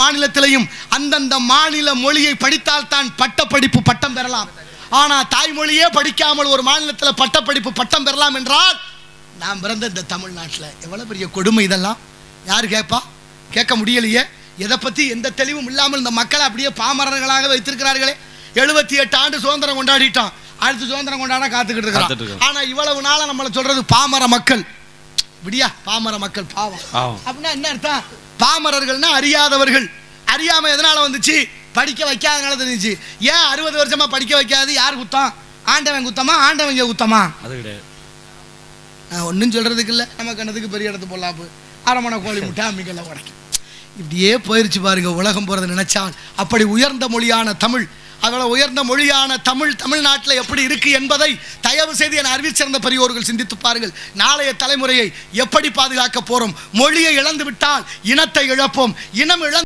மாநிலத்திலையும் அந்தந்த மாநில மொழியை படித்தால் தான் பட்டப்படிப்பு பட்டம் பெறலாம். ஆனால் தாய்மொழியே படிக்காமல் ஒரு மாநிலத்தில் பட்டப்படிப்பு பட்டம் பெறலாம் என்றால் நாம் பிறந்த இந்த தமிழ்நாட்டில் எவ்வளோ பெரிய கொடுமை இதெல்லாம். யார் கேட்பா? கேட்க முடியலையே. எதை பற்றி எந்த தெளிவும் இல்லாமல் இந்த மக்களை அப்படியே பாமரர்களாக வைத்திருக்கிறார்களே. 78 ஆண்டு சுதந்திரம் கொண்டாடிட்டோம், அடுத்து சுதந்திரம் கொண்டாட காத்துக்கிட்டு இருக்கிறோம். ஆனால் இவ்வளவு நாளாக நம்மளை சொல்றது பாமர மக்கள். விடியா பாமர மக்கள் பாவம் அப்படின்னா என்ன அர்த்தம்? பாமரர்கள்னா அறியாதவர்கள். அறியாம எதனால வந்துச்சு? படிக்க வைக்காதனால தெரிஞ்சு. ஏன் 60 வருஷமா படிக்க வைக்காது? யார் குத்தம்? ஆண்டவன் குத்தமா? ஆண்டவங்க குத்தமா? அது கிடையாது. நான் ஒன்றும் சொல்றதுக்கு இல்லை. நம்ம கண்ணத்துக்கு பெரிய இடத்து பொல்லாப்பு, அரமணை கோழி முட்டை அம்மிக்கல்ல உடைக்கும். இப்படியே போயிருச்சு பாருங்க உலகம் போறது நினைச்சால். அப்படி உயர்ந்த மொழியான தமிழ், அவ்வளவு உயர்ந்த மொழியான தமிழ் தமிழ்நாட்டில் எப்படி இருக்கு என்பதை தயவு செய்து என அறிவில் சிறந்த பெரியோர்கள் சிந்தித்து பாருங்கள். நாளைய தலைமுறையை எப்படி பாதுகாக்க போறோம்? மொழியை இழந்து விட்டால் இனத்தை இழப்போம். இனம் இழந்து